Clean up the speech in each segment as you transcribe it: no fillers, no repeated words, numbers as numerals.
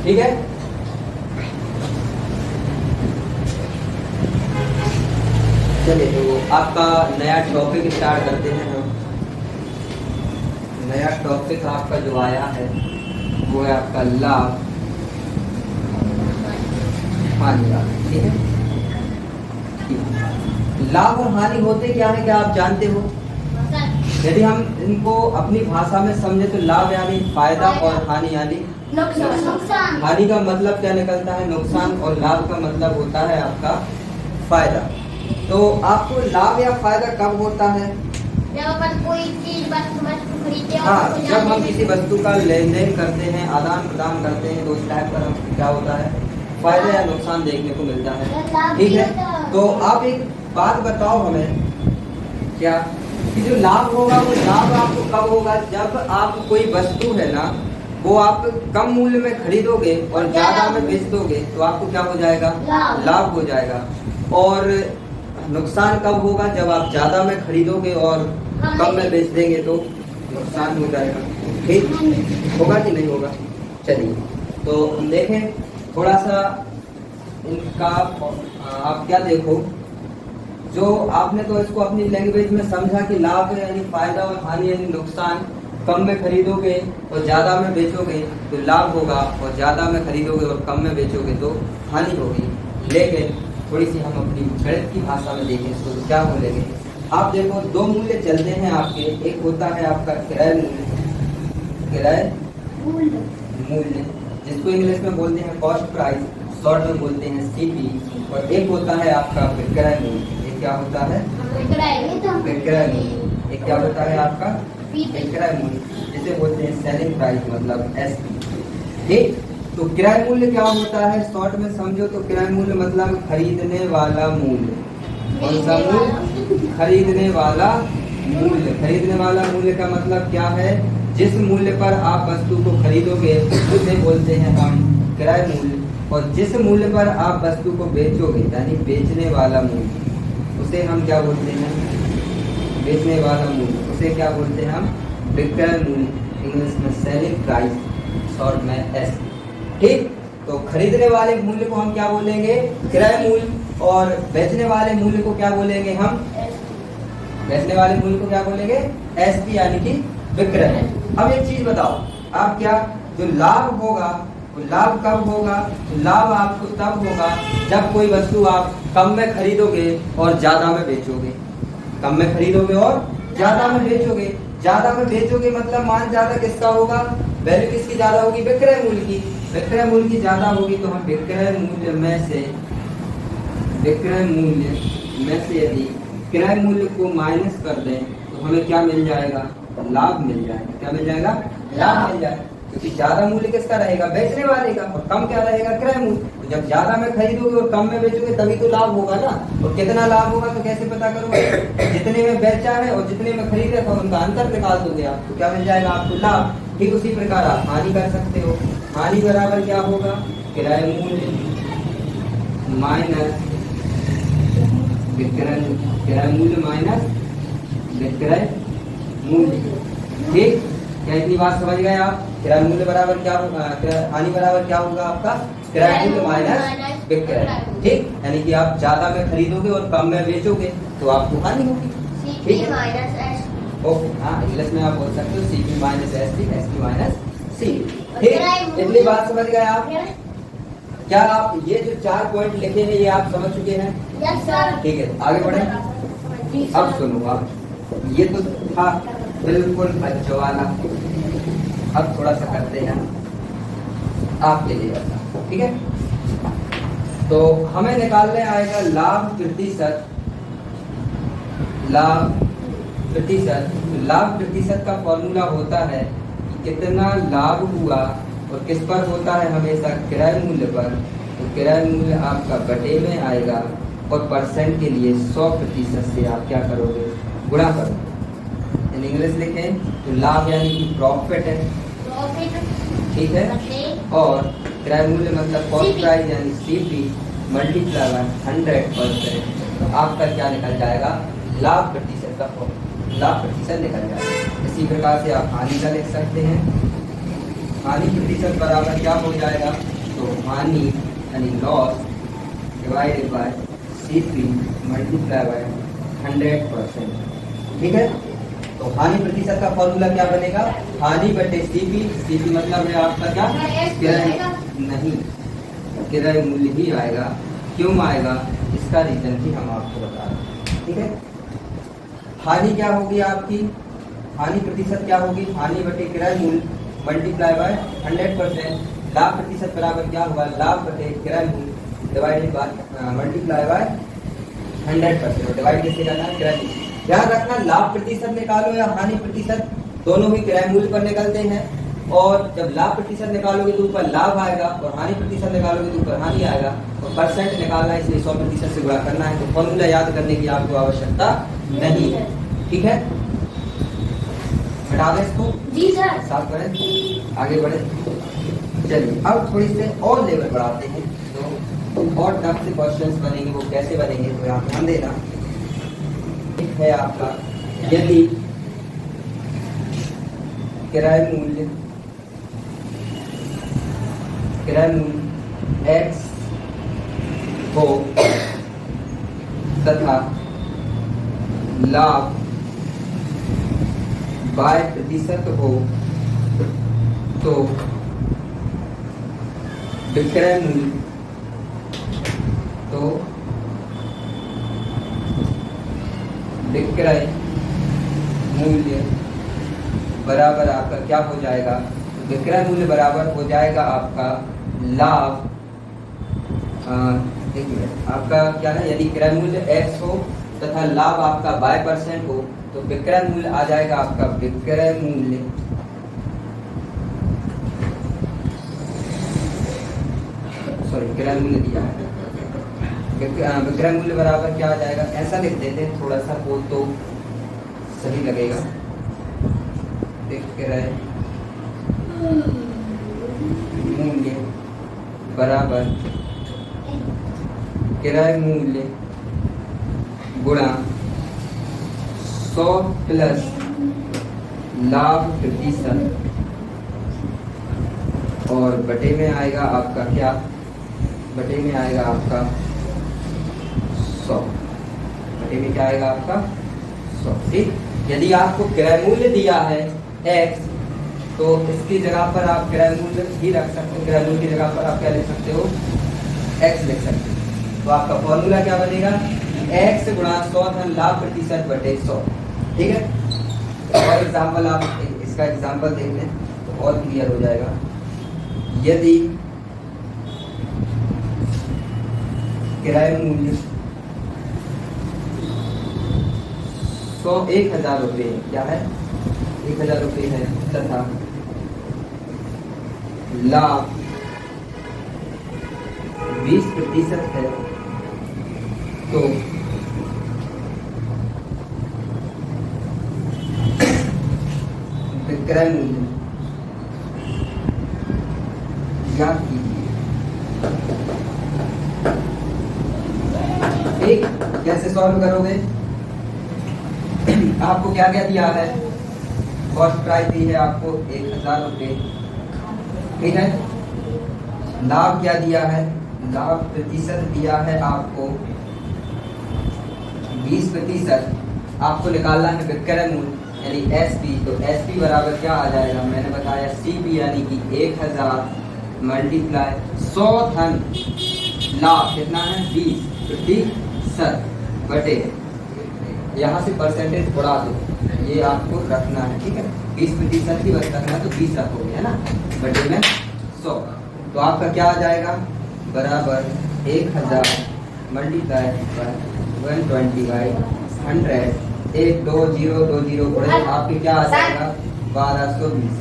ठीक है। चलिए तो आपका नया टॉपिक स्टार्ट करते हैं हम। नया टॉपिक आपका जो आया है वो है आपका लाभ हानि का। ठीक है, लाभ और हानि होते क्या है, क्या आप जानते हो? यदि हम इनको अपनी भाषा में समझे तो लाभ यानी फायदा और हानि यानी नुकसान। हानि का मतलब क्या निकलता है? नुकसान। और लाभ का मतलब होता है आपका फायदा। तो आपको लाभ या फायदा कब होता है? जब अपन कोई चीज वस्तु खरीदते हैं। हाँ, जब हम किसी वस्तु का लेन देन करते हैं, आदान प्रदान करते हैं, तो उस टाइम पर हम क्या होता है, फायदा या नुकसान देखने को मिलता है। ठीक है, तो आप एक बात बताओ हमें, क्या कि जो लाभ होगा वो लाभ आपको कब होगा? जब आप कोई वस्तु है ना, वो आप कम मूल्य में खरीदोगे और ज्यादा में बेच दोगे तो आपको क्या हो जाएगा? लाभ हो जाएगा। और नुकसान कब होगा? जब आप ज्यादा में खरीदोगे और कम में बेच देंगे तो नुकसान हो जाएगा। ठीक होगा कि नहीं होगा? चलिए तो हम देखें थोड़ा सा इनका। आप क्या देखो, जो आपने तो इसको अपनी लैंग्वेज में समझा कि लाभ यानी फायदा और हानि यानी नुकसान। कम में खरीदोगे और ज्यादा में बेचोगे तो लाभ होगा, और ज्यादा में खरीदोगे और कम में बेचोगे तो हानि होगी। लेकिन थोड़ी सी हम अपनी गणित की भाषा में देखें तो क्या बोलेंगे? आप देखो, दो मूल्य चलते हैं आपके। एक होता है आपका किराए मूल्य, किराए मूल्य जिसको इंग्लिश में बोलते हैं कॉस्ट प्राइस, शॉर्ट में बोलते हैं सीपी। और एक होता है आपका विक्रय मूल्य। ये क्या होता है? विक्रय मूल्य। ये क्या होता है आपका? विक्रय मूल्य, जिसे बोलते हैं सेलिंग प्राइस, मतलब एसपी। ठीक, तो किराए मूल्य क्या होता है? शॉर्ट में समझो तो किराए मूल्य मतलब खरीदने वाला मूल्य। कौन सा मूल्य? खरीदने वाला मूल्य। खरीदने वाला मूल्य का मतलब क्या है? जिस मूल्य पर आप वस्तु को खरीदोगे उसे बोलते हैं हम किराए मूल्य। और जिस मूल्य पर आप वस्तु को बेचोगे यानी बेचने वाला मूल्य, उसे हम क्या बोलते हैं? बेचने वाला मूल्य। उसे क्या बोलते हैं हम? विक्रय मूल्य, इंग्लिश में सेलिंग प्राइस, शॉर्ट में एस। ठीक, तो खरीदने वाले मूल्य को हम क्या बोलेंगे? किराए मूल्य। और बेचने वाले मूल्य को क्या बोलेंगे हम? बेचने वाले मूल्य को क्या बोलेंगे? एसपी यानी कि विक्रय। अब एक चीज बताओ आप, क्या जो लाभ होगा वो लाभ कब होगा? तो लाभ आपको तब होगा जब कोई वस्तु आप कम में खरीदोगे और ज्यादा में बेचोगे। कम में खरीदोगे और ज्यादा में बेचोगे। ज्यादा में बेचोगे मतलब मान ज्यादा किसका होगा? वैल्यू किसकी ज्यादा होगी? विक्रय मूल्य की। विक्रय मूल्य की ज्यादा होगी तो हम विक्रय मूल्य में से यदि किराए मूल्य को माइनस कर दें तो हमें क्या मिल जाएगा? लाभ मिल जाएगा। क्या मिल जाएगा? लाभ मिल जाएगा, क्योंकि ज्यादा मूल्य किसका रहेगा? बेचने वाले का। और कम क्या रहेगा? किराए मूल्य। तो जब ज्यादा में खरीदोगे और कम में बेचोगे तभी तो लाभ होगा ना। और कितना लाभ होगा तो कैसे पता करोगे? जितने में बेचा है और जितने में खरीदा था उनका अंतर निकाल दोगे आप, तो क्या मिल जाएगा आपको? लाभ। ठीक उसी प्रकार आप हानि कर सकते हो। हानि बराबर क्या होगा? किराए मूल्य माइनस किराए मूल्य माइनस विक्रय मूल्य। ठीक, क्या इतनी बात समझ गए आप? किराए मूल्य बराबर क्या होगा? हानि बराबर क्या होगा आपका? किराए मूल्य माइनस विक्रय। ठीक, यानी कि आप ज्यादा में खरीदोगे और कम में बेचोगे तो आपको हानि होगी। ठीक है, ओके। हाँ, इंग्लिश में आप बोल सकते हो CP minus SP, SP minus C. ठीक, इतनी बात समझ गए आप? क्या आप ये जो 4 पॉइंट लिखे हैं ये आप समझ चुके हैं? Yes sir. ठीक है, आगे बढ़े। अब सुनो आप, ये तो था बिल्कुल बच्चों वाला। अब थोड़ा सा करते हैं आपके लिए ऐसा। ठीक है, तो हमें निकालने आएगा लाभ प्रतिशत। लाभ प्रतिशत का फॉर्मूला होता है कि कितना लाभ हुआ और किस पर होता है? हमेशा किराए मूल्य पर। तो किराए मूल्य आपका बटे में आएगा और परसेंट के लिए 100% से आप क्या करोगे? गुणा करोगे। इन इंग्लिश लिखें तो लाभ यानी कि प्रॉफिट है। ठीक है, और किराए मूल्य मतलब कॉस्ट प्राइस यानी सीपी मल्टीप्लाई बाय 100%। तो आपका क्या निकल जाएगा? लाभ प्रतिशत का लाभ प्रतिशत निकल जाएगा। इसी प्रकार से आप हानि का लिख सकते हैं। हानि प्रतिशत बराबर क्या हो जाएगा? तो हानि यानी loss divided by CP multiply by 100%। ठीक है, तो हानि प्रतिशत का फॉर्मूला क्या बनेगा? हानि बटे CP मतलब है आपका क्या? किराए नहीं, किराए मूल्य ही आएगा। क्यों आएगा? इसका रीजन भी हम आपको बता रहे हैं। ठीक है, हानि क्या होगी आपकी? हानि प्रतिशत क्या होगी? हानि बटे किराए मूल्य मल्टीप्लाई बाय 100%। लाभ प्रतिशत बराबर क्या होगा? लाभ बटे किराए मूल्य divided by multiply by 100%। Divide कैसे करना है? किराए मूल्य। ध्यान रखना, लाभ प्रतिशत निकालो या हानि प्रतिशत, दोनों ही किराए मूल्य पर निकलते हैं। और जब लाभ प्रतिशत निकालोगे तो ऊपर लाभ आएगा, और हानि प्रतिशत निकालोगे तो ऊपर हानि आएगा। और परसेंट निकालना है, इसलिए 100% से गुणा करना है। तो फॉर्मूला याद करने की आपको आवश्यकता नहीं है। ठीक है, हटा दें इसको। जी सर। साफ करें, आगे बढ़े। चलिए अब थोड़ी से और लेवल बढ़ाते हैं, तो और टफ से क्वेश्चंस बनेंगे। वो कैसे बनेंगे तो आप ध्यान देना। एक है आपका, यदि किराए मूल्य X हो तथा लाभ बाय प्रतिशत हो, तो विक्रय मूल्य बराबर आपका क्या हो जाएगा? विक्रय मूल्य बराबर हो जाएगा आपका लाभ, देखिए आपका क्या है, यदि क्रय मूल्य X हो तथा लाभ आपका y% हो, तो विक्रय मूल्य आ जाएगा आपका विक्रय मूल्य दिया है। विक्रय मूल्य बराबर क्या आ जाएगा? ऐसा लिख देते हैं, थोड़ा सा वो तो सही लगेगा। विक्रय मूल्य बराबर किराए मूल्य गुणा 100 प्लस लाभ प्रतिशत, और बटे में आएगा आपका क्या? बटे में आएगा आपका 100। बटे में क्या आएगा आपका? 100। ठीक, यदि आपको किराए मूल्य दिया है X, तो इसकी जगह पर आप किराए मूल्य ही रख सकते हो। किराए मूल्य की जगह पर आप क्या लिख सकते हो? X लिख सकते हो। तो आपका फॉर्मूला क्या बनेगा? X गुणा 100 धन लाभ प्रतिशत बटे 100। ठीक है, और एग्जाम्पल आप इसका एग्जाम्पल देख लें तो और क्लियर हो जाएगा। यदि किराए मूल्य 1000 रुपये, क्या है? 1000 रुपये है, तथा लाभ 20% है, तो विक्रय मूल्य ज्ञात कीजिए। ठीक, कैसे सॉल्व करोगे? आपको क्या क्या दिया है? कॉस्ट प्राइस दी है आपको 1000 रुपये। ठीक है, लाभ क्या दिया है? लाभ प्रतिशत दिया है आपको 20%। आपको निकालना है विक्रय मूल्य यानी SP। तो SP बराबर क्या आ जाएगा? मैंने बताया CP यानी कि 1000 मल्टीप्लाई 100 धन लाभ कितना है? 20% बटे, यहाँ से परसेंटेज बढ़ा दो, ये आपको रखना है। ठीक है, 20% ही बस रखना है, तो 20 रखोगे, है ना, बटे में 100। तो आपका क्या आ जाएगा? बराबर 1000 मल्टीप्लाई 120/100। 1 2 0 2 0 बढ़े, आपके क्या आ जाएगा? 1220।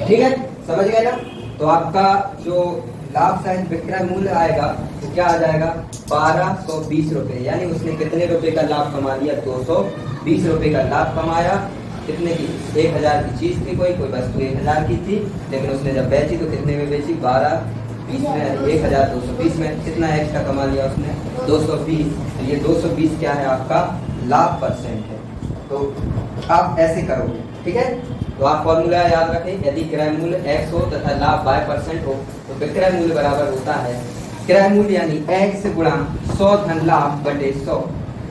ठीक है, समझ गए ना? तो आपका जो लाभ सहित विक्रय मूल्य आएगा तो क्या आ जाएगा? 1220 रुपये। यानी उसने कितने रुपए का लाभ कमा लिया? 220 रुपए का लाभ कमाया। कितने की? 1000 की चीज थी, कोई वस्तु 1000 की थी, लेकिन उसने जब बेची तो कितने में बेची? 1220 में, 1220 में। कितना एक्स्ट्रा कमा लिया उसने? 220। तो ये 220 क्या है? आपका लाभ परसेंट है। तो आप ऐसे करोगे, ठीक है। तो आप फॉर्मूला याद रखें, यदि क्रय मूल्य x हो तथा लाभ y% हो तो विक्रय मूल्य बराबर होता है क्रय मूल्य यानी x गुणा 100 धन लाभ बटे 100,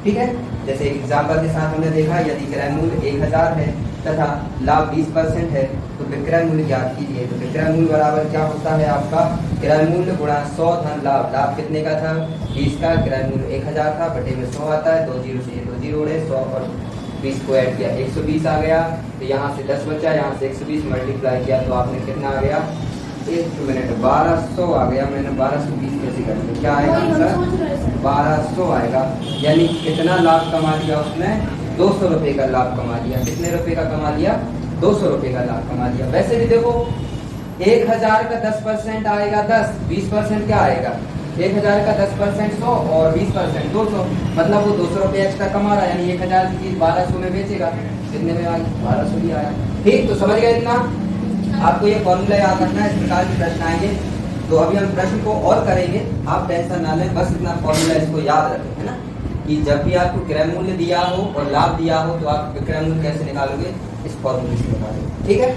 ठीक है। जैसे एग्जाम्पल के साथ हमने देखा, यदि क्रय मूल्य 1000 है तथा लाभ 20% है तो विक्रय मूल्य ज्ञात कीजिए। तो विक्रय मूल्य बराबर क्या होता है आपका क्रय मूल्य गुणा 100 धन लाभ। लाभ कितने का था 20 का, क्रय मूल्य 1000 था, बटे में 100 आता है, 2 जीरो से 2 जीरो उड़े, 100 और 20 को ऐड किया 120 आ गया। तो यहाँ से 10 बचा, यहाँ से 120 मल्टीप्लाई किया तो आपने कितना आ गया, एक मिनट 1200 आ गया। मैंने 1220 कैसे कर दिया, क्या आएगा आंसर 1200 आएगा। यानी कितना लाभ कमा लिया उसने, 200 रुपए का लाभ कमा लिया। कितने रुपए का कमा लिया, 200 रुपए का लाभ कमा लिया। वैसे भी देखो 1000 का 10% आएगा 10, 20% क्या आएगा, 1000 का 10% 100 और 20% 200, मतलब वो 200 रुपये एक्स्ट्रा कमा रहा है। यानी 1000 की चीज 1200 में बेचेगा, कितने में आया 1200 ही आया। ठीक, तो समझ गए इतना। आपको ये फॉर्मूला याद रखना है, इस प्रकार के प्रश्न आएंगे। तो अभी हम प्रश्न को और करेंगे, आप टेंशन ना लें, बस इतना फॉर्मूला इसको याद रखें, है ना, कि जब भी आपको क्रय मूल्य दिया हो और लाभ दिया हो तो आप विक्रय मूल्य कैसे निकालोगे, इस फॉर्मूले से निकालोगे। ठीक है,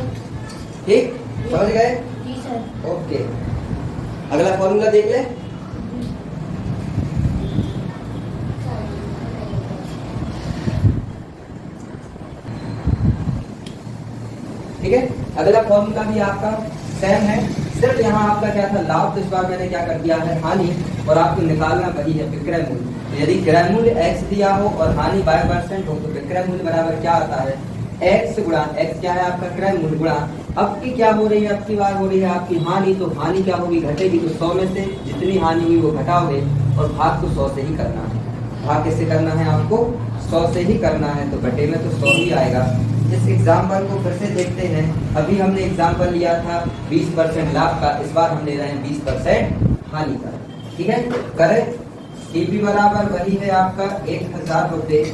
ठीक, समझ गए, ओके। अगला फॉर्मूला देख ले। ठीक है, अगला फॉर्मूला भी आपका सेम है, सिर्फ यहाँ आपका क्या था लाभ, तो इस बार मैंने क्या कर दिया है हानि, और आपको निकालना वही है विक्रय मूल्य। तो यदि क्रय मूल्य x दिया हो और हानि 22% हो तो विक्रय मूल्य बराबर क्या आता है, x गुणा x क्या है आपका क्रय मूल्य गुणा, अब की क्या हो रही है, अब की बार हो रही है आपकी हानि, तो हानि क्या होगी, घटेगी। तो 100 में से जितनी हानि हुई वो घटाओगे और भाग तो 100 से ही करना है। भाग किससे करना है, आपको 100 से ही करना है, तो बटे में तो 100 ही आएगा। इस एग्जाम्पल को फिर से देखते हैं। अभी हमने एग्जाम्पल लिया था 20% लाभ का, इस बार हम ले रहे हैं 20% हानि का। ठीक है, करें टीपी बराबर वही है आपका 1000 रुपये।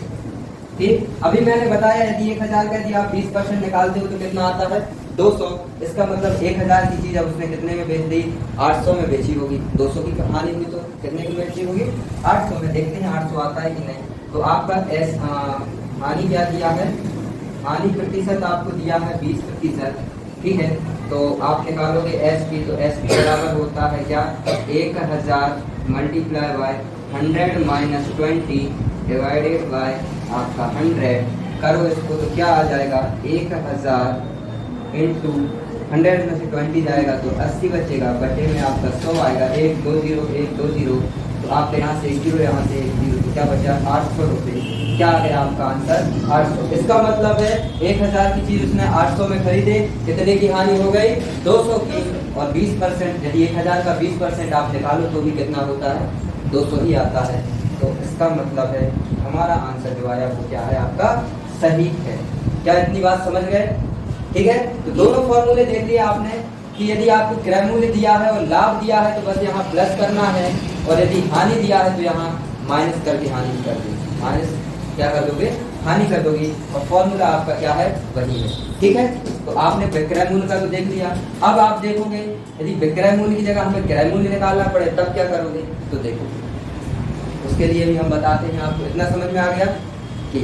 ठीक, अभी मैंने बताया यदि 1000 का यदि आप 20% निकालते हो तो कितना आता है 200। इसका मतलब 1000 की चीज अब उसने कितने में बेच दी, 800 में बेची होगी। 200 की हानि हुई तो कितने की बेची होगी, 800 में। देखते हैं 800 आता है कि नहीं। तो आपका हानि क्या दिया है, हानि प्रतिशत आपको दिया है 20%। ठीक है, तो आप निकालोगे एसपी, तो एसपी बराबर होता है क्या, 1000 multiply by 100 minus 20 divided by आपका 100। करो इसको तो क्या आ जाएगा, 1000 इंटू 100 में से 20 जाएगा तो 80 बचेगा, बटे में आपका 100 आएगा। 1 2 0 1 2 0, तो आप यहाँ से 1 0 यहाँ से 1 0, तो क्या बचा 800 रुपये। क्या आ गया आपका आंसर 800। इसका मतलब है 1000 की चीज उसने 800 में खरीदे, कितने की हानि हो गई, 200 की। और 20% यदि 1000 का 20% आप निकालो तो भी कितना होता है, 200 ही आता है। तो इसका मतलब है हमारा आंसर जो आया वो क्या है आपका सही है। क्या इतनी बात समझ गए। ठीक है, तो दोनों फॉर्मूले देख लिए आपने कि यदि आपको क्रय मूल्य दिया है और लाभ दिया है तो बस यहाँ प्लस करना है, और यदि हानि दिया है तो यहाँ माइनस करके हानि कर दी, माइनस क्या कर दोगे, हानि कर दोगे, और फॉर्मूला आपका क्या है वही है। ठीक है, तो आपने विक्रय मूल्य का तो देख लिया। अब आप देखोगे यदि विक्रय मूल्य की जगह हमें क्रय मूल्य निकालना पड़े तब क्या करोगे, तो देखो उसके लिए भी हम बताते हैं आपको। इतना समझ में आ गया कि